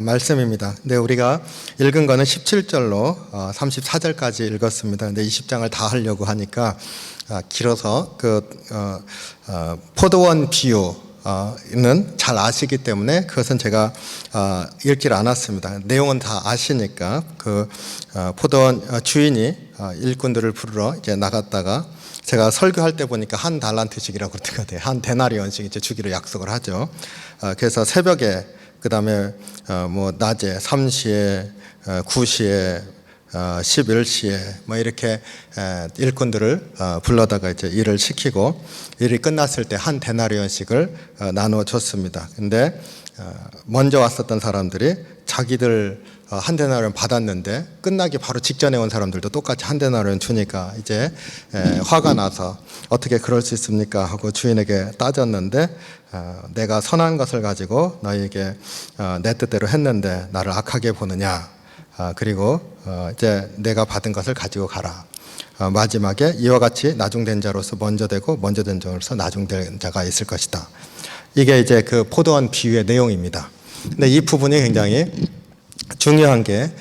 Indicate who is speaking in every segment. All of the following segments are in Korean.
Speaker 1: 말씀입니다. 근데 우리가 읽은 거는 17절로 34절까지 읽었습니다. 근데 20장을 다 하려고 하니까 길어서 포도원 비유는 잘 아시기 때문에 그것은 제가 읽질 않았습니다. 내용은 다 아시니까 포도원 주인이 일꾼들을 부르러 이제 나갔다가 제가 설교할 때 보니까 한 달란트씩이라고 그러더라고요. 한 데나리온씩 이제 주기로 약속을 하죠. 그래서 새벽에 그다음에 낮에 3시에 9시에 11시에 이렇게 일꾼들을 불러다가 이제 일을 시키고 일이 끝났을 때 한 데나리온씩을 나눠 줬습니다. 근데 먼저 왔었던 사람들이 자기들 한 데나리온 받았는데 끝나기 바로 직전에 온 사람들도 똑같이 한 데나리온 주니까 이제 화가 나서 어떻게 그럴 수 있습니까 하고 주인에게 따졌는데 내가 선한 것을 가지고 너희에게 내 뜻대로 했는데 나를 악하게 보느냐, 그리고 이제 내가 받은 것을 가지고 가라. 마지막에 이와 같이 나중된 자로서 먼저 되고 먼저 된 자로서 나중된 자가 있을 것이다. 이게 이제 그 포도원 비유의 내용입니다. 근데 이 부분이 굉장히 중요한 게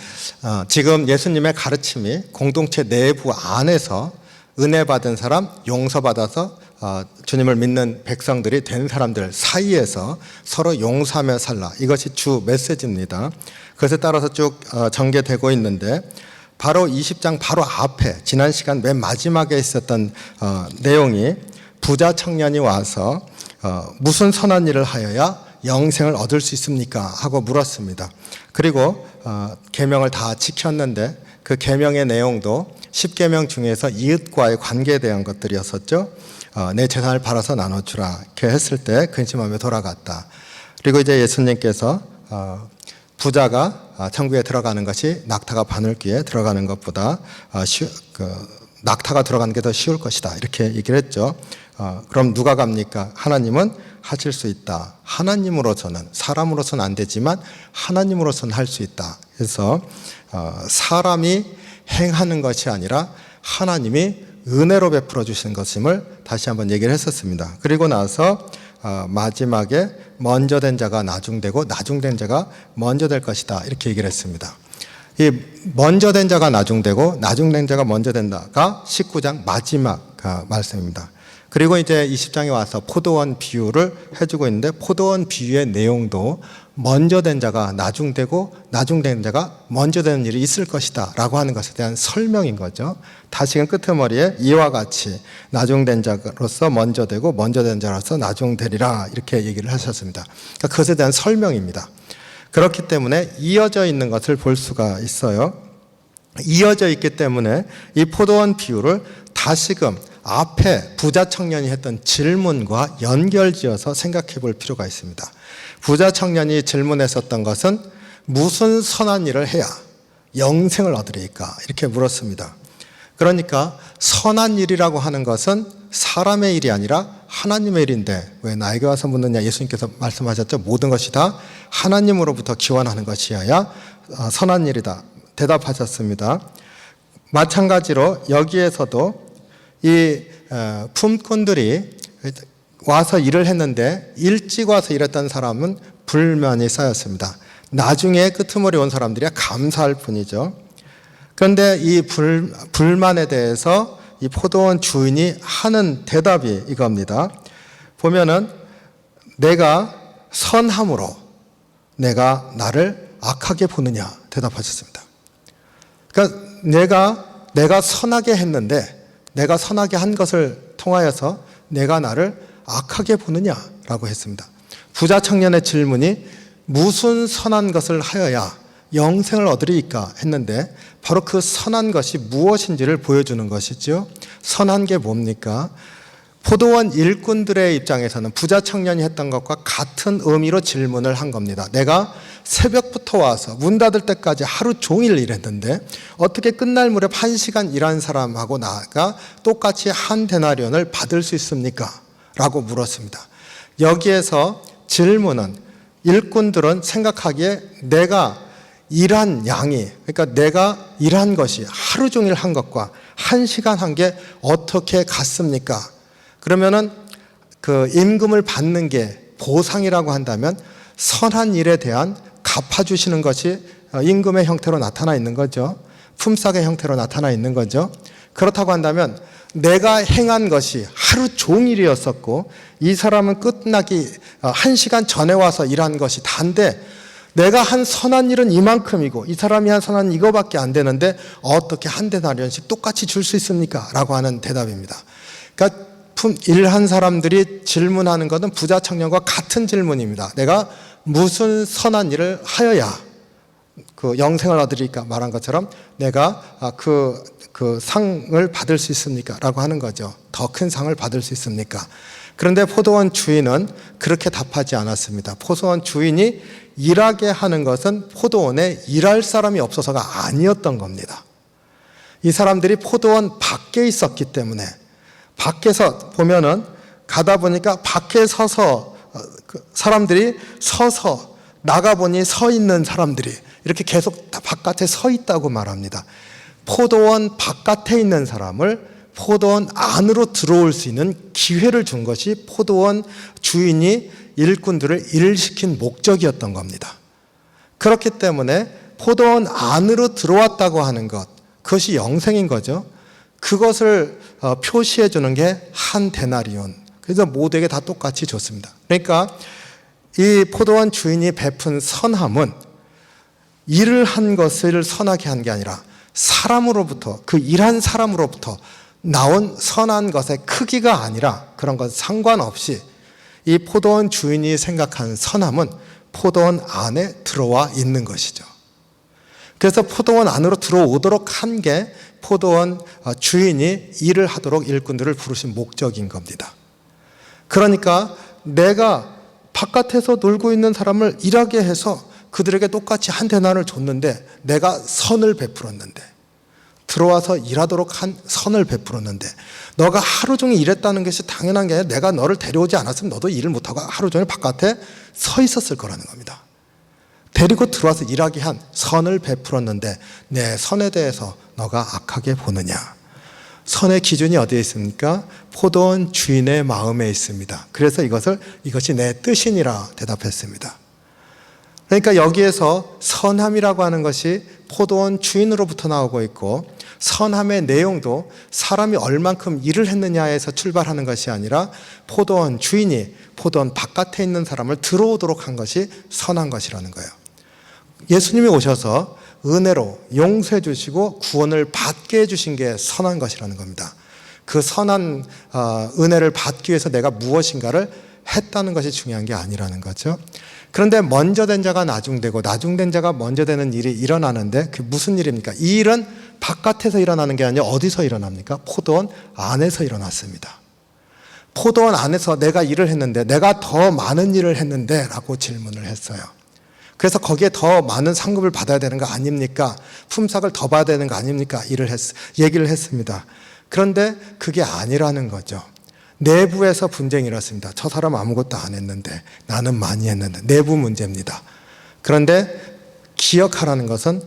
Speaker 1: 지금 예수님의 가르침이 공동체 내부 안에서 은혜 받은 사람, 용서받아서 주님을 믿는 백성들이 된 사람들 사이에서 서로 용서하며 살라. 이것이 주 메시지입니다. 그것에 따라서 쭉 전개되고 있는데 바로 20장 바로 앞에 지난 시간 맨 마지막에 있었던 내용이 부자 청년이 와서 무슨 선한 일을 하여야 영생을 얻을 수 있습니까? 하고 물었습니다. 그리고 계명을 다 지켰는데 그 계명의 내용도 10계명 중에서 이웃과의 관계에 대한 것들이었었죠. 내 재산을 팔아서 나눠주라 이렇게 했을 때 근심하며 돌아갔다. 그리고 이제 예수님께서 부자가 천국에 들어가는 것이 낙타가 바늘귀에 들어가는 것보다 낙타가 들어가는 게 더 쉬울 것이다 이렇게 얘기를 했죠. 그럼 누가 갑니까? 하나님은 하실 수 있다. 하나님으로서는, 사람으로서는 안 되지만 하나님으로서는 할 수 있다. 그래서 사람이 행하는 것이 아니라 하나님이 은혜로 베풀어 주신 것임을 다시 한번 얘기를 했었습니다. 그리고 나서 마지막에 먼저 된 자가 나중되고 나중된 자가 먼저 될 것이다 이렇게 얘기를 했습니다. 이 먼저 된 자가 나중되고 나중된 자가 먼저 된다가 19장 마지막 말씀입니다. 그리고 이제 20장에 와서 포도원 비유를 해주고 있는데 포도원 비유의 내용도 먼저 된 자가 나중되고 나중된 자가 먼저 되는 일이 있을 것이다 라고 하는 것에 대한 설명인 거죠. 다시금 끄트머리에 이와 같이 나중된 자로서 먼저 되고 먼저 된 자로서 나중되리라 이렇게 얘기를 하셨습니다. 그러니까 그것에 대한 설명입니다. 그렇기 때문에 이어져 있는 것을 볼 수가 있어요. 이어져 있기 때문에 이 포도원 비유를 다시금 앞에 부자 청년이 했던 질문과 연결지어서 생각해 볼 필요가 있습니다. 부자 청년이 질문했었던 것은 무슨 선한 일을 해야 영생을 얻으리까 이렇게 물었습니다. 그러니까 선한 일이라고 하는 것은 사람의 일이 아니라 하나님의 일인데 왜 나에게 와서 묻느냐. 예수님께서 말씀하셨죠. 모든 것이 다 하나님으로부터 기원하는 것이어야 선한 일이다 대답하셨습니다. 마찬가지로 여기에서도 이 품꾼들이 와서 일을 했는데 일찍 와서 일했던 사람은 불만이 쌓였습니다. 나중에 끄트머리 온 사람들이 감사할 뿐이죠. 그런데 이 불만에 대해서 이 포도원 주인이 하는 대답이 이겁니다. 보면은 내가 선함으로 내가 나를 악하게 보느냐 대답하셨습니다. 그러니까 내가 선하게 했는데 내가 선하게 한 것을 통하여서 내가 나를 악하게 보느냐라고 했습니다. 부자 청년의 질문이 무슨 선한 것을 하여야 영생을 얻으리까 했는데 바로 그 선한 것이 무엇인지를 보여주는 것이죠. 선한 게 뭡니까? 포도원 일꾼들의 입장에서는 부자 청년이 했던 것과 같은 의미로 질문을 한 겁니다. 내가 새벽부터 와서 문 닫을 때까지 하루 종일 일했는데 어떻게 끝날 무렵 1시간 일한 사람하고 나가 똑같이 한 데나리온을 받을 수 있습니까? 라고 물었습니다. 여기에서 질문은 일꾼들은 생각하기에 내가 일한 양이, 그러니까 내가 일한 것이 하루 종일 한 것과 1시간 한 게 어떻게 같습니까? 그러면은 그 임금을 받는 게 보상이라고 한다면 선한 일에 대한 갚아주시는 것이 임금의 형태로 나타나 있는 거죠. 품삯의 형태로 나타나 있는 거죠. 그렇다고 한다면 내가 행한 것이 하루 종일이었었고 이 사람은 끝나기 1시간 전에 와서 일한 것이 다인데 내가 한 선한 일은 이만큼이고 이 사람이 한 선한 이거밖에 안 되는데 어떻게 한 데나리온씩 똑같이 줄 수 있습니까? 라고 하는 대답입니다. 그러니까 일한 사람들이 질문하는 것은 부자 청년과 같은 질문입니다. 내가 무슨 선한 일을 하여야 그 영생을 얻으리까 말한 것처럼 내가 그 상을 받을 수 있습니까? 라고 하는 거죠. 더 큰 상을 받을 수 있습니까? 그런데 포도원 주인은 그렇게 답하지 않았습니다. 포도원 주인이 일하게 하는 것은 포도원에 일할 사람이 없어서가 아니었던 겁니다. 이 사람들이 포도원 밖에 있었기 때문에 밖에서 보면은 가다 보니까 밖에 서서 사람들이 서서 나가보니 서 있는 사람들이 이렇게 계속 바깥에 서 있다고 말합니다. 포도원 바깥에 있는 사람을 포도원 안으로 들어올 수 있는 기회를 준 것이 포도원 주인이 일꾼들을 일시킨 목적이었던 겁니다. 그렇기 때문에 포도원 안으로 들어왔다고 하는 것, 그것이 영생인 거죠. 그것을 표시해 주는 게 한 데나리온. 그래서 모두에게 다 똑같이 줬습니다. 그러니까 이 포도원 주인이 베푼 선함은 일을 한 것을 선하게 한 게 아니라 사람으로부터, 그 일한 사람으로부터 나온 선한 것의 크기가 아니라 그런 것 상관없이 이 포도원 주인이 생각한 선함은 포도원 안에 들어와 있는 것이죠. 그래서 포도원 안으로 들어오도록 한 게 포도원 주인이 일을 하도록 일꾼들을 부르신 목적인 겁니다. 그러니까 내가 바깥에서 놀고 있는 사람을 일하게 해서 그들에게 똑같이 한 데나를 줬는데 내가 선을 베풀었는데 들어와서 일하도록 한 선을 베풀었는데 너가 하루 종일 일했다는 것이 당연한 게 아니라 내가 너를 데려오지 않았으면 너도 일을 못하고 하루 종일 바깥에 서 있었을 거라는 겁니다. 데리고 들어와서 일하게 한 선을 베풀었는데 내 선에 대해서 너가 악하게 보느냐. 선의 기준이 어디에 있습니까? 포도원 주인의 마음에 있습니다. 그래서 이것이 내 뜻이니라 대답했습니다. 그러니까 여기에서 선함이라고 하는 것이 포도원 주인으로부터 나오고 있고 선함의 내용도 사람이 얼만큼 일을 했느냐에서 출발하는 것이 아니라 포도원 주인이 포도원 바깥에 있는 사람을 들어오도록 한 것이 선한 것이라는 거예요. 예수님이 오셔서 은혜로 용서해 주시고 구원을 받게 해주신 게 선한 것이라는 겁니다. 그 선한 은혜를 받기 위해서 내가 무엇인가를 했다는 것이 중요한 게 아니라는 거죠. 그런데 먼저 된 자가 나중되고 나중된 자가 먼저 되는 일이 일어나는데 그게 무슨 일입니까? 이 일은 바깥에서 일어나는 게 아니라 어디서 일어납니까? 포도원 안에서 일어났습니다. 포도원 안에서 내가 일을 했는데 내가 더 많은 일을 했는데 라고 질문을 했어요. 그래서 거기에 더 많은 상급을 받아야 되는 거 아닙니까? 품삯을 더 받아야 되는 거 아닙니까? 얘기를 했습니다. 그런데 그게 아니라는 거죠. 내부에서 분쟁이 일었습니다. 저 사람 아무것도 안 했는데 나는 많이 했는데 내부 문제입니다. 그런데 기억하라는 것은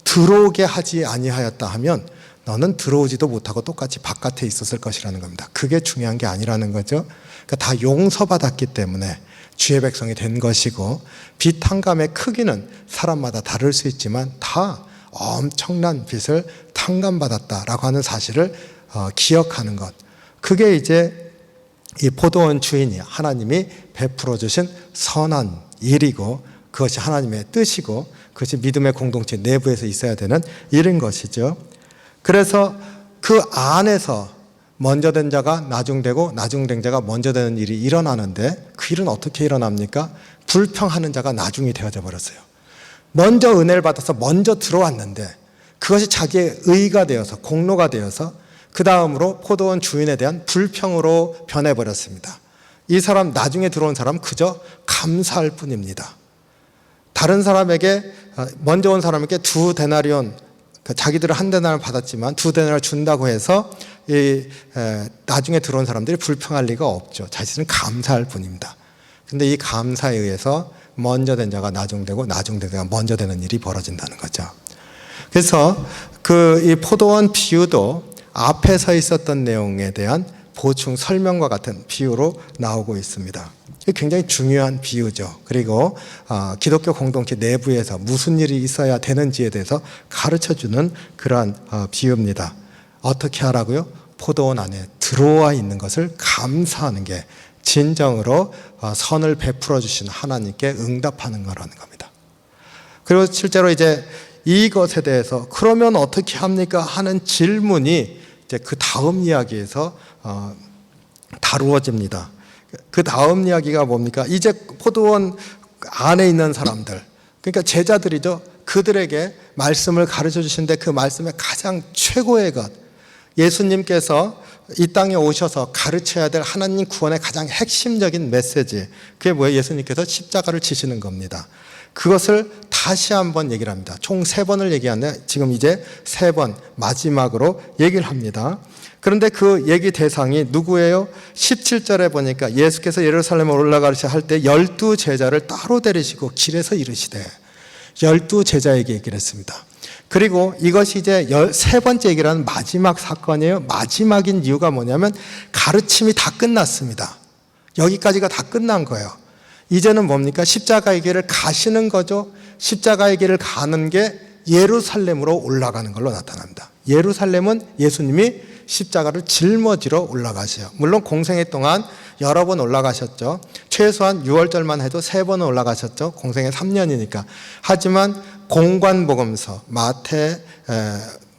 Speaker 1: 들어오게 하지 아니하였다 하면 너는 들어오지도 못하고 똑같이 바깥에 있었을 것이라는 겁니다. 그게 중요한 게 아니라는 거죠. 그러니까 다 용서받았기 때문에 주의 백성이 된 것이고 빚 탕감의 크기는 사람마다 다를 수 있지만 다 엄청난 빚을 탕감받았다라고 하는 사실을 기억하는 것. 그게 이제 이 포도원 주인이 하나님이 베풀어 주신 선한 일이고 그것이 하나님의 뜻이고 그것이 믿음의 공동체 내부에서 있어야 되는 일인 것이죠. 그래서 그 안에서 먼저 된 자가 나중되고 나중된 자가 먼저 되는 일이 일어나는데 그 일은 어떻게 일어납니까? 불평하는 자가 나중이 되어져 버렸어요. 먼저 은혜를 받아서 먼저 들어왔는데 그것이 자기의 의가 되어서 공로가 되어서 그 다음으로 포도원 주인에 대한 불평으로 변해버렸습니다. 이 사람 나중에 들어온 사람 그저 감사할 뿐입니다. 다른 사람에게 먼저 온 사람에게 2데나리온 자기들은 1데나리온 받았지만 2데나리온 준다고 해서 나중에 들어온 사람들이 불평할 리가 없죠. 자신은 감사할 뿐입니다. 근데 이 감사에 의해서 먼저 된 자가 나중되고 나중된 자가 먼저 되는 일이 벌어진다는 거죠. 그래서 이 포도원 비유도 앞에 서 있었던 내용에 대한 보충 설명과 같은 비유로 나오고 있습니다. 이게 굉장히 중요한 비유죠. 그리고 기독교 공동체 내부에서 무슨 일이 있어야 되는지에 대해서 가르쳐주는 그러한 비유입니다. 어떻게 하라고요? 포도원 안에 들어와 있는 것을 감사하는 게 진정으로 선을 베풀어 주신 하나님께 응답하는 거라는 겁니다. 그리고 실제로 이제 이것에 대해서 그러면 어떻게 합니까? 하는 질문이 이제 그 다음 이야기에서 다루어집니다. 그 다음 이야기가 뭡니까? 이제 포도원 안에 있는 사람들, 그러니까 제자들이죠. 그들에게 말씀을 가르쳐 주시는데 그 말씀의 가장 최고의 것, 예수님께서 이 땅에 오셔서 가르쳐야 될 하나님 구원의 가장 핵심적인 메시지, 그게 뭐예요? 예수님께서 십자가를 지시는 겁니다. 그것을 다시 한번 얘기를 합니다. 총 3번을 얘기하는데 지금 이제 3번 마지막으로 얘기를 합니다. 그런데 그 얘기 대상이 누구예요? 17절에 보니까 예수께서 예루살렘에 올라가시려 할 때 12제자를 따로 데리시고 길에서 이르시되, 12제자에게 얘기를 했습니다. 그리고 이것이 이제 13번째 얘기를 하는 마지막 사건이에요. 마지막인 이유가 뭐냐면 가르침이 다 끝났습니다. 여기까지가 다 끝난 거예요. 이제는 뭡니까? 십자가의 길을 가시는 거죠. 십자가의 길을 가는 게 예루살렘으로 올라가는 걸로 나타납니다. 예루살렘은 예수님이 십자가를 짊어지러 올라가세요. 물론 공생애 동안 여러 번 올라가셨죠. 최소한 6월절만 해도 3번은 올라가셨죠. 공생애 3년이니까. 하지만 공관복음서, 마태,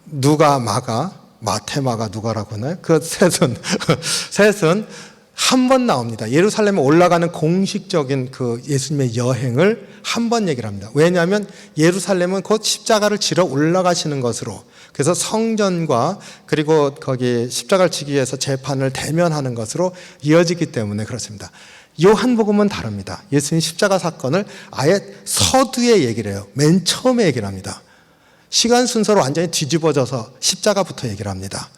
Speaker 1: 누가, 마가, 마태, 마가, 누가라고 하나요? 그 셋은 한 번 나옵니다. 예루살렘에 올라가는 공식적인 그 예수님의 여행을 한 번 얘기를 합니다. 왜냐하면 예루살렘은 곧 십자가를 지러 올라가시는 것으로, 그래서 성전과 그리고 거기 십자가를 지기 위해서 재판을 대면하는 것으로 이어지기 때문에 그렇습니다. 요한복음은 다릅니다. 예수님 십자가 사건을 아예 서두에 얘기를 해요. 맨 처음에 얘기를 합니다. 시간 순서로 완전히 뒤집어져서 십자가부터 얘기를 합니다.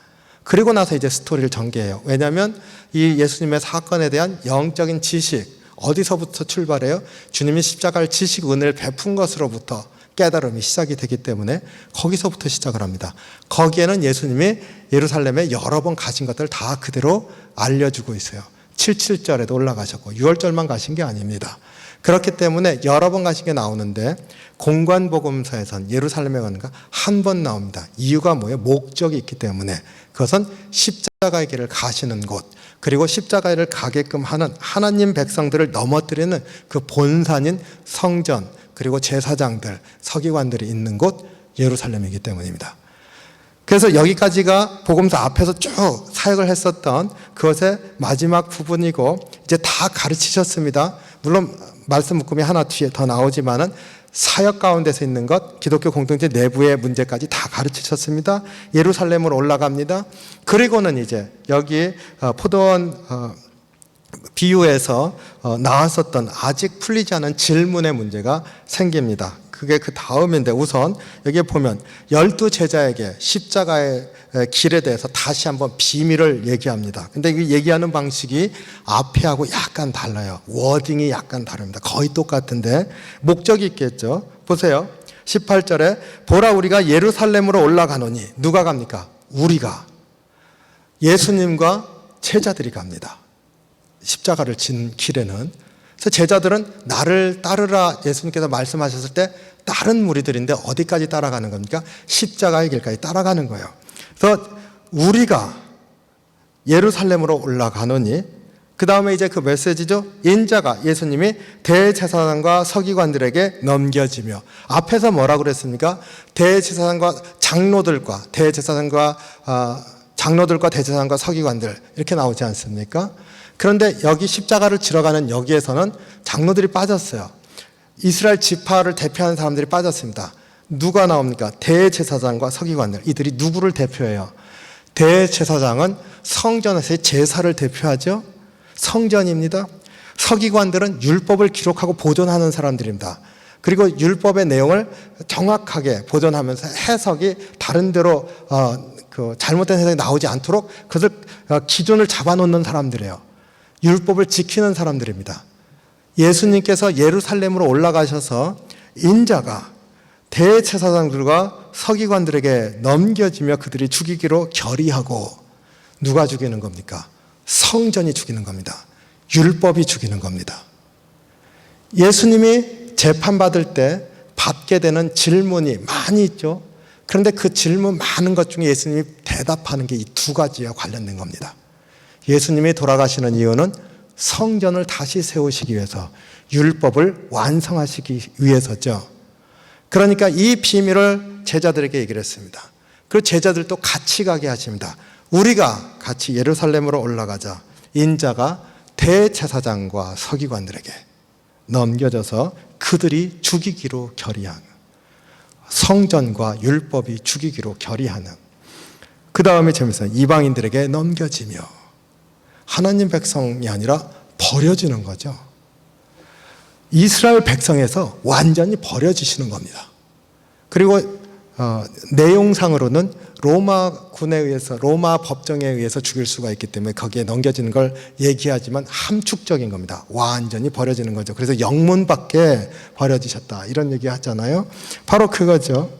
Speaker 1: 그리고 나서 이제 스토리를 전개해요. 왜냐하면 이 예수님의 사건에 대한 영적인 지식, 어디서부터 출발해요? 주님이 십자가를 지시고 은혜를 베푼 것으로부터 깨달음이 시작이 되기 때문에 거기서부터 시작을 합니다. 거기에는 예수님이 예루살렘에 여러 번 가신 것들을 다 그대로 알려주고 있어요. 77절에도 올라가셨고 6월절만 가신 게 아닙니다. 그렇기 때문에 여러 번 가신 게 나오는데 공관복음서에선 예루살렘에 가는 거 한 번 나옵니다. 이유가 뭐예요? 목적이 있기 때문에. 그것은 십자가의 길을 가시는 곳, 그리고 십자가의 길을 가게끔 하는 하나님 백성들을 넘어뜨리는 그 본산인 성전, 그리고 제사장들, 서기관들이 있는 곳 예루살렘이기 때문입니다. 그래서 여기까지가 복음서 앞에서 쭉 사역을 했었던 그것의 마지막 부분이고, 이제 다 가르치셨습니다. 물론 말씀 묶음이 하나 뒤에 더 나오지만은 사역 가운데서 있는 것, 기독교 공동체 내부의 문제까지 다 가르치셨습니다. 예루살렘으로 올라갑니다. 그리고는 이제 여기 포도원 비유에서 나왔었던 아직 풀리지 않은 질문의 문제가 생깁니다. 그게 그 다음인데, 우선 여기에 보면 12제자에게 십자가의 길에 대해서 다시 한번 비밀을 얘기합니다. 근데 이 얘기하는 방식이 앞에하고 약간 달라요. 워딩이 약간 다릅니다. 거의 똑같은데 목적이 있겠죠. 보세요. 18절에 보라, 우리가 예루살렘으로 올라가노니, 누가 갑니까? 우리가, 예수님과 제자들이 갑니다. 십자가를 진 길에는. 그래서 제자들은 나를 따르라 예수님께서 말씀하셨을 때 다른 무리들인데 어디까지 따라가는 겁니까? 십자가의 길까지 따라가는 거예요. 그래서 우리가 예루살렘으로 올라가노니, 그 다음에 이제 그 메시지죠. 인자가, 예수님이 대제사장과 서기관들에게 넘겨지며, 앞에서 뭐라고 그랬습니까? 대제사장과 장로들과 대제사장과 서기관들, 이렇게 나오지 않습니까? 그런데 여기 십자가를 지러 가는 여기에서는 장로들이 빠졌어요. 이스라엘 지파를 대표하는 사람들이 빠졌습니다. 누가 나옵니까? 대제사장과 서기관들. 이들이 누구를 대표해요? 대제사장은 성전에서의 제사를 대표하죠. 성전입니다. 서기관들은 율법을 기록하고 보존하는 사람들입니다. 그리고 율법의 내용을 정확하게 보존하면서 해석이 다른 데로 잘못된 해석이 나오지 않도록 그것을 기준을 잡아놓는 사람들이에요. 율법을 지키는 사람들입니다. 예수님께서 예루살렘으로 올라가셔서 인자가 대제사장들과 서기관들에게 넘겨지며 그들이 죽이기로 결의하고, 누가 죽이는 겁니까? 성전이 죽이는 겁니다. 율법이 죽이는 겁니다. 예수님이 재판받을 때 받게 되는 질문이 많이 있죠. 그런데 그 질문 많은 것 중에 예수님이 대답하는 게 이 두 가지와 관련된 겁니다. 예수님이 돌아가시는 이유는 성전을 다시 세우시기 위해서, 율법을 완성하시기 위해서죠. 그러니까 이 비밀을 제자들에게 얘기를 했습니다. 그리고 제자들도 같이 가게 하십니다. 우리가 같이 예루살렘으로 올라가자. 인자가 대제사장과 서기관들에게 넘겨져서 그들이 죽이기로 결의하는, 성전과 율법이 죽이기로 결의하는, 그 다음에 재밌어요. 이방인들에게 넘겨지며, 하나님 백성이 아니라 버려지는 거죠. 이스라엘 백성에서 완전히 버려지시는 겁니다. 그리고 내용상으로는 로마 군에 의해서, 로마 법정에 의해서 죽일 수가 있기 때문에 거기에 넘겨지는 걸 얘기하지만 함축적인 겁니다. 완전히 버려지는 거죠. 그래서 영문 밖에 버려지셨다, 이런 얘기 하잖아요. 바로 그거죠.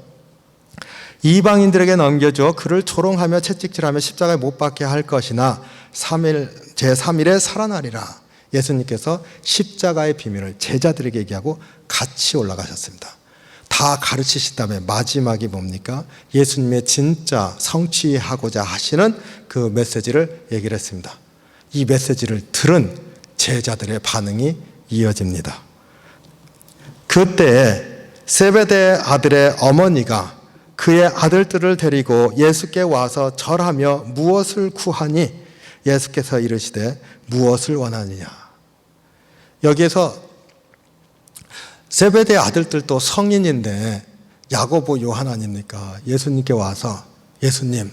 Speaker 1: 이방인들에게 넘겨줘 그를 조롱하며 채찍질하며 십자가에 못 박게 할 것이나 제3일에 살아나리라. 예수님께서 십자가의 비밀을 제자들에게 얘기하고 같이 올라가셨습니다. 다 가르치신 다음에 마지막이 뭡니까? 예수님의 진짜 성취하고자 하시는 그 메시지를 얘기를 했습니다. 이 메시지를 들은 제자들의 반응이 이어집니다. 그때 세베대 아들의 어머니가 그의 아들들을 데리고 예수께 와서 절하며 무엇을 구하니 예수께서 이르시되 무엇을 원하느냐. 여기에서 세베대의 아들들도 성인인데 야고보, 요한 아닙니까? 예수님께 와서 예수님,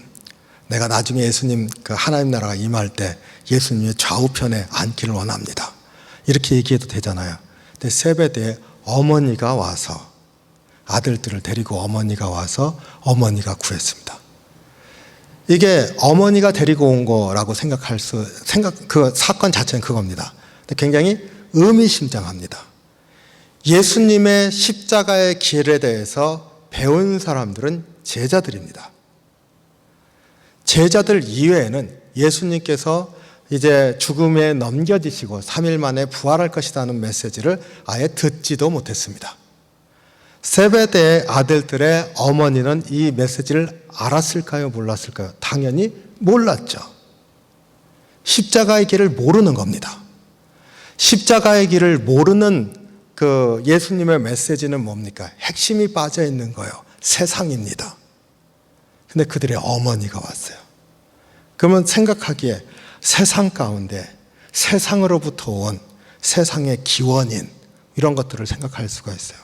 Speaker 1: 내가 나중에 예수님 그 하나님 나라가 임할 때 예수님의 좌우편에 앉기를 원합니다. 이렇게 얘기해도 되잖아요. 근데 세베대의 어머니가 와서, 아들들을 데리고 어머니가 와서 어머니가 구했습니다. 이게 어머니가 데리고 온 거라고 그 사건 자체는 그겁니다. 근데 굉장히 의미심장합니다. 예수님의 십자가의 길에 대해서 배운 사람들은 제자들입니다. 제자들 이외에는 예수님께서 이제 죽음에 넘겨지시고 3일 만에 부활할 것이라는 메시지를 아예 듣지도 못했습니다. 세베대의 아들들의 어머니는 이 메시지를 알았을까요? 몰랐을까요? 당연히 몰랐죠. 십자가의 길을 모르는 겁니다. 십자가의 길을 모르는 그 예수님의 메시지는 뭡니까? 핵심이 빠져 있는 거예요. 세상입니다. 근데 그들의 어머니가 왔어요. 그러면 생각하기에 세상 가운데 세상으로부터 온 세상의 기원인, 이런 것들을 생각할 수가 있어요.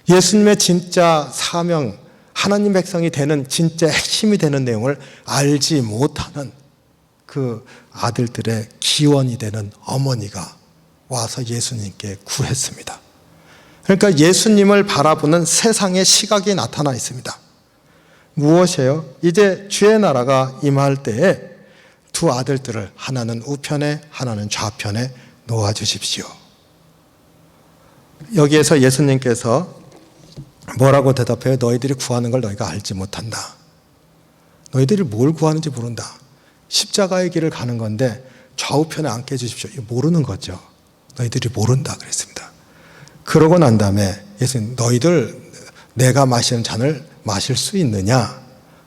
Speaker 1: 예수님의 진짜 사명, 하나님 백성이 되는 진짜 핵심이 되는 내용을 알지 못하는 그 아들들의 기원이 되는 어머니가 와서 예수님께 구했습니다. 그러니까 예수님을 바라보는 세상의 시각이 나타나 있습니다. 무엇이에요? 이제 주의 나라가 임할 때에 두 아들들을 하나는 우편에 하나는 좌편에 놓아주십시오. 여기에서 예수님께서 뭐라고 대답해요? 너희들이 구하는 걸 너희가 알지 못한다. 너희들이 뭘 구하는지 모른다. 십자가의 길을 가는 건데 좌우편에 앉게 해주십시오. 이거 모르는 거죠. 너희들이 모른다 그랬습니다. 그러고 난 다음에 예수님, 너희들 내가 마시는 잔을 마실 수 있느냐?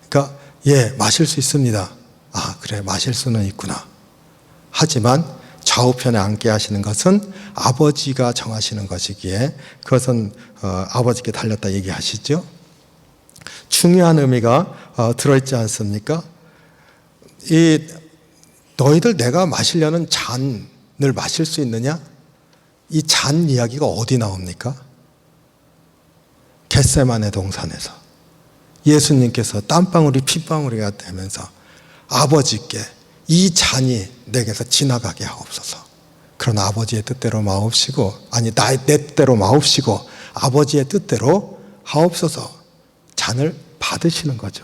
Speaker 1: 그러니까 예, 마실 수 있습니다. 아, 그래, 마실 수는 있구나. 하지만 좌우편에 앉게 하시는 것은 아버지가 정하시는 것이기에 그것은 아버지께 달렸다 얘기하시죠. 중요한 의미가 들어있지 않습니까? 너희들 내가 마시려는 잔을 마실 수 있느냐? 이 잔 이야기가 어디 나옵니까? 겟세마네 동산에서 예수님께서 땀방울이 핏방울이가 되면서 아버지께 이 잔이 내게서 지나가게 하옵소서. 그러나 아버지의 뜻대로 마옵시고, 아니 내 뜻대로 마옵시고 아버지의 뜻대로 하옵소서. 잔을 받으시는 거죠.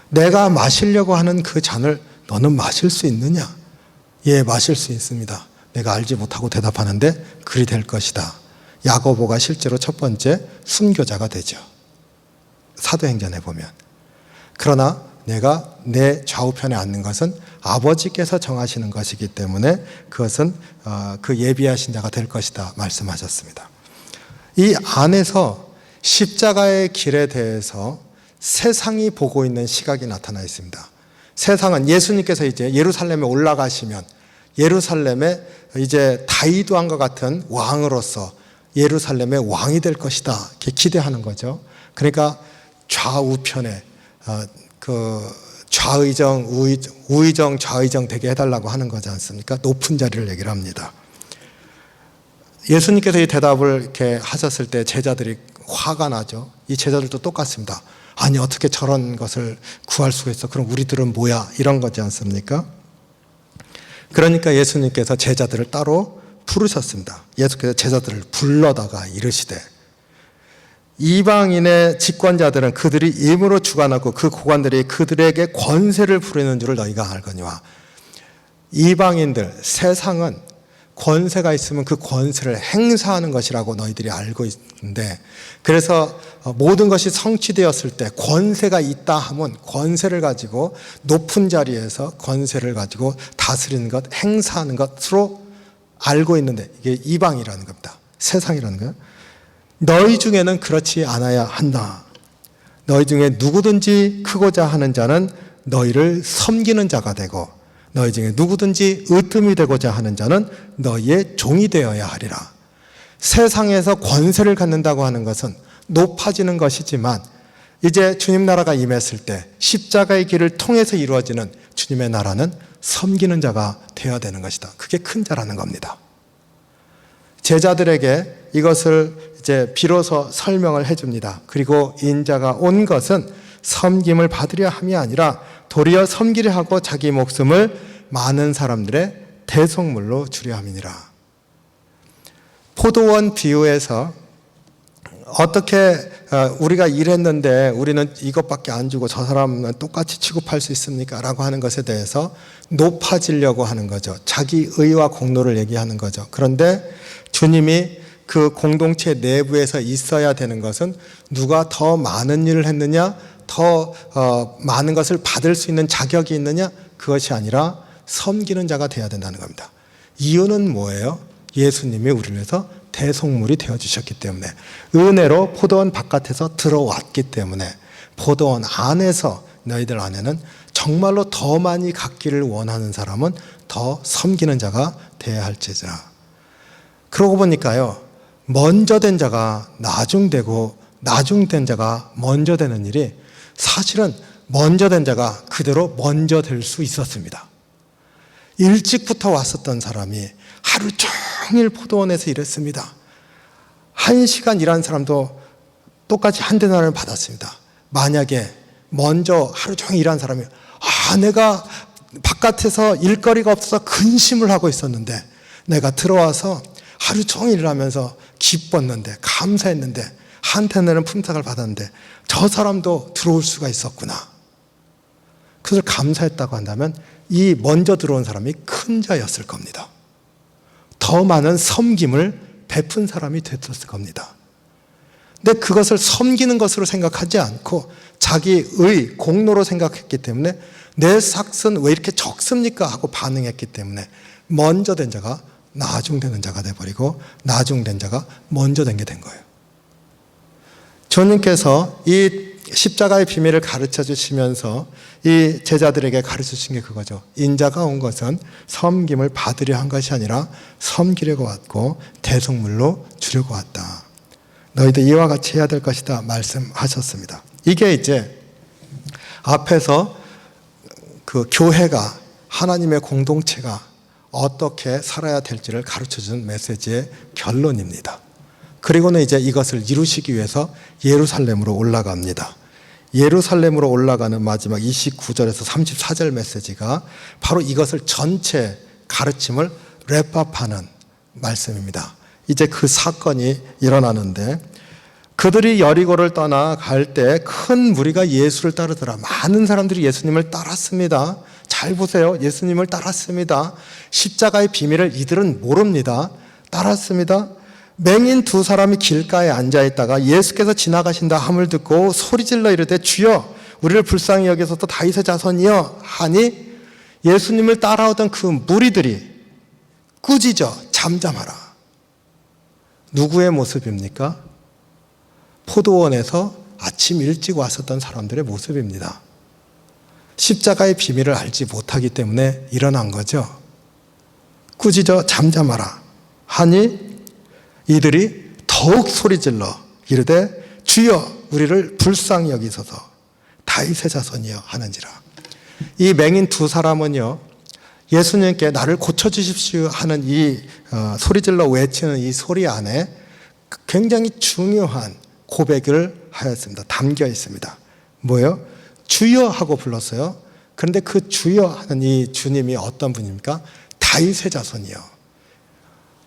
Speaker 1: 내가 마시려고 하는 그 잔을 너는 마실 수 있느냐? 예, 마실 수 있습니다. 내가 알지 못하고 대답하는데 그리 될 것이다. 야고보가 실제로 첫 번째 순교자가 되죠. 사도행전에 보면. 그러나 내가 내 좌우편에 앉는 것은 아버지께서 정하시는 것이기 때문에 그것은 그 예비하신 자가 될 것이다 말씀하셨습니다. 이 안에서 십자가의 길에 대해서 세상이 보고 있는 시각이 나타나 있습니다. 세상은 예수님께서 이제 예루살렘에 올라가시면 예루살렘에 이제 다윗 왕과 같은 왕으로서 예루살렘의 왕이 될 것이다 이렇게 기대하는 거죠. 그러니까 좌우편에 그 좌의정, 우의정, 좌의정 되게 해달라고 하는 거지 않습니까? 높은 자리를 얘기를 합니다. 예수님께서 이 대답을 이렇게 하셨을 때 제자들이 화가 나죠. 이 제자들도 똑같습니다. 아니 어떻게 저런 것을 구할 수가 있어? 그럼 우리들은 뭐야? 이런 거지 않습니까? 그러니까 예수님께서 제자들을 따로 부르셨습니다. 예수께서 제자들을 불러다가 이르시되 이방인의 집권자들은 그들이 임으로 주관하고 그 고관들이 그들에게 권세를 부리는 줄을 너희가 알거니와. 이방인들, 세상은 권세가 있으면 그 권세를 행사하는 것이라고 너희들이 알고 있는데, 그래서 모든 것이 성취되었을 때 권세가 있다 하면 권세를 가지고 높은 자리에서 권세를 가지고 다스리는 것, 행사하는 것으로 알고 있는데 이게 이방이라는 겁니다. 세상이라는 거예요. 너희 중에는 그렇지 않아야 한다. 너희 중에 누구든지 크고자 하는 자는 너희를 섬기는 자가 되고 너희 중에 누구든지 으뜸이 되고자 하는 자는 너희의 종이 되어야 하리라. 세상에서 권세를 갖는다고 하는 것은 높아지는 것이지만 이제 주님 나라가 임했을 때 십자가의 길을 통해서 이루어지는 주님의 나라는 섬기는 자가 되어야 되는 것이다. 그게 큰 자라는 겁니다. 제자들에게 이것을 이제 비로소 설명을 해줍니다. 그리고 인자가 온 것은 섬김을 받으려 함이 아니라 도리어 섬기려 하고 자기 목숨을 많은 사람들의 대속물로 주려 함이니라. 포도원 비유에서 어떻게 우리가 일했는데 우리는 이것밖에 안 주고 저 사람은 똑같이 취급할 수 있습니까? 라고 하는 것에 대해서 높아지려고 하는 거죠. 자기 의와 공로를 얘기하는 거죠. 그런데 주님이 그 공동체 내부에서 있어야 되는 것은 누가 더 많은 일을 했느냐, 더 많은 것을 받을 수 있는 자격이 있느냐, 그것이 아니라 섬기는 자가 되어야 된다는 겁니다. 이유는 뭐예요? 예수님이 우리를 위해서 대속물이 되어주셨기 때문에, 은혜로 포도원 바깥에서 들어왔기 때문에, 포도원 안에서 너희들 안에는 정말로 더 많이 갖기를 원하는 사람은 더 섬기는 자가 되어야 할지라. 그러고 보니까요, 먼저 된 자가 나중되고 나중된 자가 먼저 되는 일이 사실은 먼저 된 자가 그대로 먼저 될 수 있었습니다. 일찍부터 왔었던 사람이 하루 종일 포도원에서 일했습니다. 1시간 일한 사람도 똑같이 한 데나리온을 받았습니다. 만약에 먼저 하루 종일 일한 사람이 내가 바깥에서 일거리가 없어서 근심을 하고 있었는데 내가 들어와서 하루 종일 일하면서 기뻤는데 감사했는데 한테는 품삯을 받았는데 저 사람도 들어올 수가 있었구나. 그것을 감사했다고 한다면 이 먼저 들어온 사람이 큰 자였을 겁니다. 더 많은 섬김을 베푼 사람이 됐을 겁니다. 근데 그것을 섬기는 것으로 생각하지 않고 자기의 공로로 생각했기 때문에 내 삭은 왜 이렇게 적습니까? 하고 반응했기 때문에 먼저 된 자가 나중되는 자가 돼버리고 나중된 자가 먼저 된 게 된 거예요. 주님께서 이 십자가의 비밀을 가르쳐 주시면서 이 제자들에게 가르쳐 주신 게 그거죠. 인자가 온 것은 섬김을 받으려 한 것이 아니라 섬기려고 왔고 대속물로 주려고 왔다. 너희도 이와 같이 해야 될 것이다 말씀하셨습니다. 이게 이제 앞에서 그 교회가, 하나님의 공동체가 어떻게 살아야 될지를 가르쳐주는 메시지의 결론입니다. 그리고는 이제 이것을 이루시기 위해서 예루살렘으로 올라갑니다. 예루살렘으로 올라가는 마지막 29절에서 34절 메시지가 바로 이것을 전체 가르침을 랩업하는 말씀입니다. 이제 그 사건이 일어나는데, 그들이 여리고를 떠나 갈 때 큰 무리가 예수를 따르더라. 많은 사람들이 예수님을 따랐습니다. 잘 보세요. 예수님을 따랐습니다. 십자가의 비밀을 이들은 모릅니다. 따랐습니다. 맹인 두 사람이 길가에 앉아있다가 예수께서 지나가신다 함을 듣고 소리질러 이르되 주여 우리를 불쌍히 여기소서 다윗의 자손이여 하니 예수님을 따라오던 그 무리들이 꾸짖어 잠잠하라. 누구의 모습입니까? 포도원에서 아침 일찍 왔었던 사람들의 모습입니다. 십자가의 비밀을 알지 못하기 때문에 일어난 거죠. 꾸짖어 잠잠하라 하니 이들이 더욱 소리질러 이르되 주여 우리를 불쌍히 여기소서 다윗의 자손이여 하는지라. 이 맹인 두 사람은요, 예수님께 나를 고쳐주십시오 하는 이 소리질러 외치는 이 소리 안에 굉장히 중요한 고백을 하였습니다. 담겨 있습니다. 뭐예요? 주여 하고 불렀어요. 그런데 그 주여 하는 이 주님이 어떤 분입니까? 다윗의 자손이요.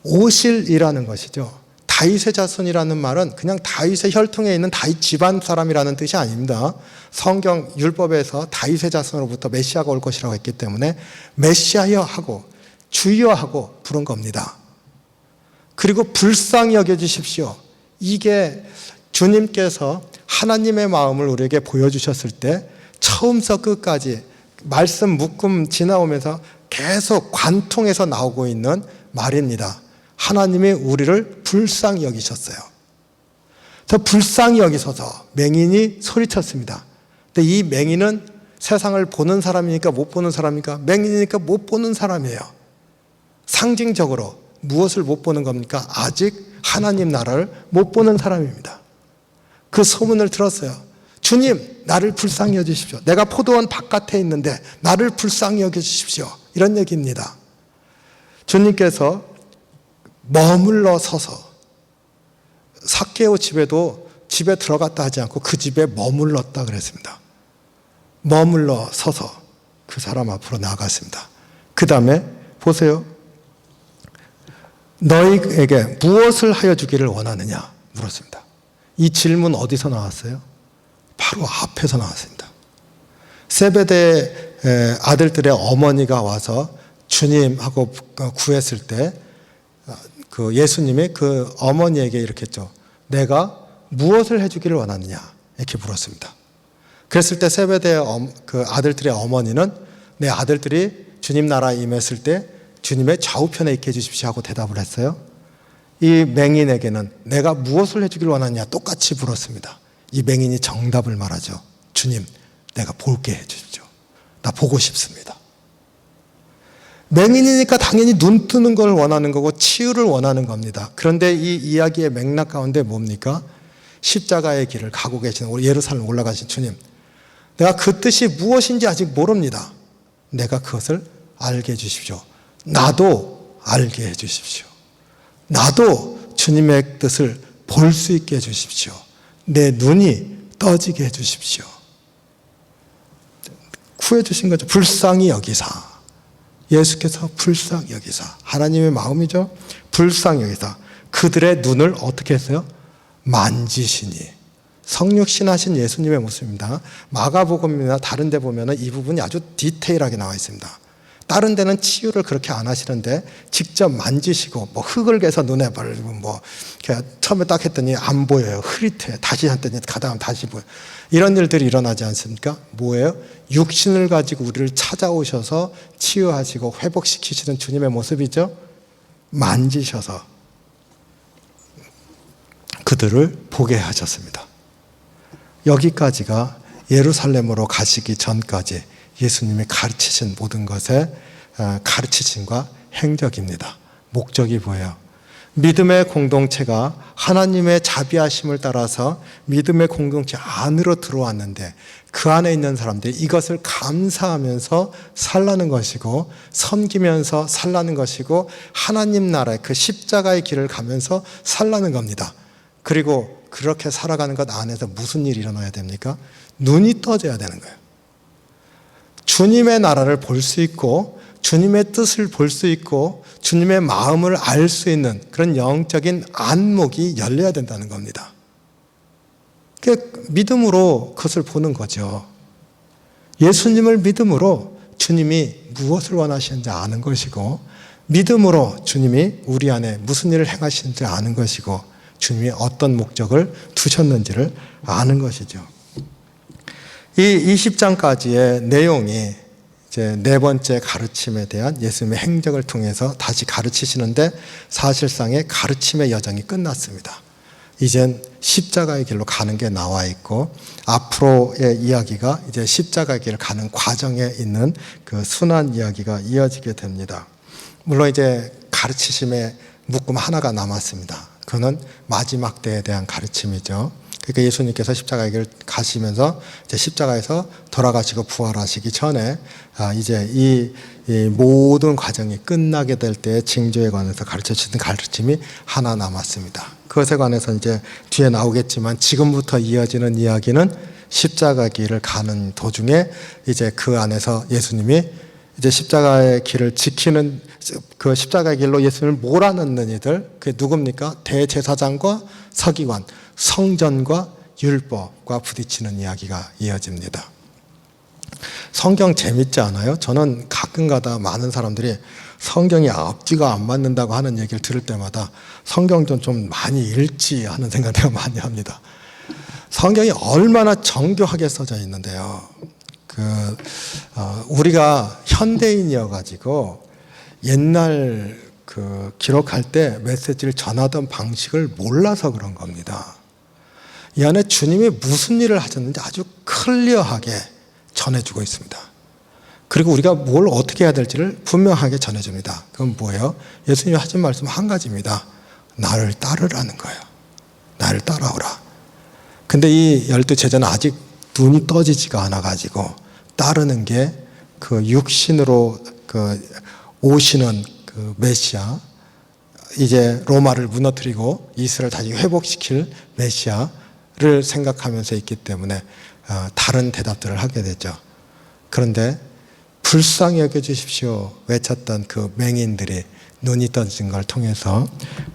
Speaker 1: 오실이라는 것이죠. 다윗의 자손이라는 말은 그냥 다윗의 혈통에 있는 다윗 집안 사람이라는 뜻이 아닙니다. 성경 율법에서 다윗의 자손으로부터 메시아가 올 것이라고 했기 때문에 메시아여 하고 주여 하고 부른 겁니다. 그리고 불쌍히 여겨주십시오. 이게 주님께서 하나님의 마음을 우리에게 보여주셨을 때 처음부터 끝까지 말씀 묶음 지나오면서 계속 관통해서 나오고 있는 말입니다. 하나님이 우리를 불쌍히 여기셨어요. 저 불쌍히 여기셔서 맹인이 소리쳤습니다. 근데 이 맹인은 세상을 보는 사람이니까 못 보는 사람입니까? 맹인이니까 못 보는 사람이에요. 상징적으로 무엇을 못 보는 겁니까? 아직 하나님 나라를 못 보는 사람입니다. 그 소문을 들었어요. 주님, 나를 불쌍히 여기십시오. 내가 포도원 바깥에 있는데 나를 불쌍히 여겨주십시오. 이런 얘기입니다. 주님께서 머물러 서서 삭개오 집에도 집에 들어갔다 하지 않고 그 집에 머물렀다 그랬습니다. 머물러 서서 그 사람 앞으로 나아갔습니다. 그 다음에 보세요. 너희에게 무엇을 하여 주기를 원하느냐 물었습니다. 이 질문 어디서 나왔어요? 바로 앞에서 나왔습니다. 세베대의 아들들의 어머니가 와서 주님하고 구했을 때 그 예수님이 그 어머니에게 이렇게 했죠. 내가 무엇을 해주기를 원하느냐 이렇게 물었습니다. 그랬을 때 세베대의 그 아들들의 어머니는 내 아들들이 주님 나라에 임했을 때 주님의 좌우편에 있게 해주십시오 하고 대답을 했어요. 이 맹인에게는 내가 무엇을 해주기를 원하느냐 똑같이 물었습니다. 이 맹인이 정답을 말하죠. 주님, 내가 볼게 해주십시오. 나 보고 싶습니다. 맹인이니까 당연히 눈 뜨는 걸 원하는 거고 치유를 원하는 겁니다. 그런데 이 이야기의 맥락 가운데 뭡니까? 십자가의 길을 가고 계시는 우리 예루살렘 올라가신 주님, 내가 그 뜻이 무엇인지 아직 모릅니다. 내가 그것을 알게 해주십시오. 나도 알게 해주십시오. 나도 주님의 뜻을 볼 수 있게 해주십시오. 내 눈이 떠지게 해주십시오. 구해주신 거죠. 불쌍히 여기사. 예수께서 불쌍히 여기사. 하나님의 마음이죠. 불쌍히 여기사. 그들의 눈을 어떻게 했어요? 만지시니. 성육신하신 예수님의 모습입니다. 마가복음이나 다른 데 보면 이 부분이 아주 디테일하게 나와 있습니다. 다른 데는 치유를 그렇게 안 하시는데 직접 만지시고 뭐 흙을 개서 눈에 바르고 뭐 처음에 딱 했더니 안 보여요. 흐릿해. 다시 했더니 가다가 다시 보여요. 이런 일들이 일어나지 않습니까? 뭐예요? 육신을 가지고 우리를 찾아오셔서 치유하시고 회복시키시는 주님의 모습이죠. 만지셔서 그들을 보게 하셨습니다. 여기까지가 예루살렘으로 가시기 전까지 예수님이 가르치신 모든 것의 가르치심과 행적입니다. 목적이 뭐예요? 믿음의 공동체가 하나님의 자비하심을 따라서 믿음의 공동체 안으로 들어왔는데 그 안에 있는 사람들이 이것을 감사하면서 살라는 것이고 섬기면서 살라는 것이고 하나님 나라의 그 십자가의 길을 가면서 살라는 겁니다. 그리고 그렇게 살아가는 것 안에서 무슨 일이 일어나야 됩니까? 눈이 떠져야 되는 거예요. 주님의 나라를 볼 수 있고 주님의 뜻을 볼 수 있고 주님의 마음을 알 수 있는 그런 영적인 안목이 열려야 된다는 겁니다. 믿음으로 그것을 보는 거죠. 예수님을 믿음으로 주님이 무엇을 원하시는지 아는 것이고 믿음으로 주님이 우리 안에 무슨 일을 행하시는지 아는 것이고 주님이 어떤 목적을 두셨는지를 아는 것이죠. 이 20장까지의 내용이 이제 네 번째 가르침에 대한 예수님의 행적을 통해서 다시 가르치시는데 사실상의 가르침의 여정이 끝났습니다. 이젠 십자가의 길로 가는 게 나와 있고 앞으로의 이야기가 이제 십자가의 길을 가는 과정에 있는 그 순환 이야기가 이어지게 됩니다. 물론 이제 가르치심의 묶음 하나가 남았습니다. 그는 마지막 때에 대한 가르침이죠. 그러니까 예수님께서 십자가의 길을 가시면서 이제 십자가에서 돌아가시고 부활하시기 전에 이제 이 모든 과정이 끝나게 될 때의 징조에 관해서 가르쳐 주신 가르침이 하나 남았습니다. 그것에 관해서 이제 뒤에 나오겠지만 지금부터 이어지는 이야기는 십자가 길을 가는 도중에 이제 그 안에서 예수님이 이제 십자가의 길을 지키는 그 십자가의 길로 예수님을 몰아넣는 이들, 그게 누굽니까? 대제사장과 서기관, 성전과 율법과 부딪히는 이야기가 이어집니다. 성경 재밌지 않아요? 저는 가끔가다 많은 사람들이 성경이 앞뒤가 안 맞는다고 하는 얘기를 들을 때마다 성경 좀 많이 읽지 하는 생각을 많이 합니다. 성경이 얼마나 정교하게 써져 있는데요. 우리가 현대인이어가지고 옛날 기록할 때 메시지를 전하던 방식을 몰라서 그런 겁니다. 이 안에 주님이 무슨 일을 하셨는지 아주 클리어하게 전해주고 있습니다. 그리고 우리가 뭘 어떻게 해야 될지를 분명하게 전해줍니다. 그건 뭐예요? 예수님이 하신 말씀 한 가지입니다. 나를 따르라는 거예요. 나를 따라오라. 근데 이 12제자는 아직 눈이 떠지지가 않아가지고 따르는 게 그 육신으로 오시는 그 메시아, 이제 로마를 무너뜨리고 이스라엘 다시 회복시킬 메시아를 생각하면서 있기 때문에 다른 대답들을 하게 되죠. 그런데 불쌍히 여겨주십시오 외쳤던 그 맹인들이 눈이 떠진 걸 통해서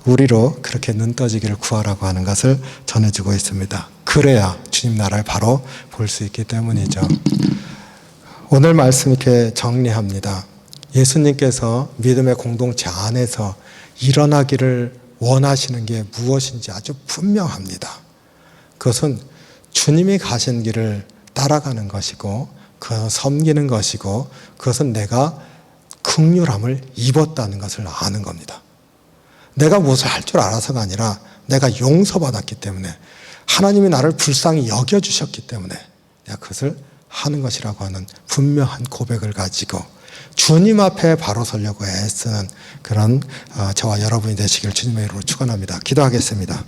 Speaker 1: 우리로 그렇게 눈 떠지기를 구하라고 하는 것을 전해주고 있습니다. 그래야 주님 나라를 바로 볼 수 있기 때문이죠. 오늘 말씀 이렇게 정리합니다. 예수님께서 믿음의 공동체 안에서 일어나기를 원하시는 게 무엇인지 아주 분명합니다. 그것은 주님이 가신 길을 따라가는 것이고 그것은 섬기는 것이고 그것은 내가 긍휼함을 입었다는 것을 아는 겁니다. 내가 무엇을 할 줄 알아서가 아니라 내가 용서받았기 때문에 하나님이 나를 불쌍히 여겨주셨기 때문에 내가 그것을 하는 것이라고 하는 분명한 고백을 가지고 주님 앞에 바로 서려고 애쓰는 그런 저와 여러분이 되시길 주님의 이름으로 축원합니다. 기도하겠습니다.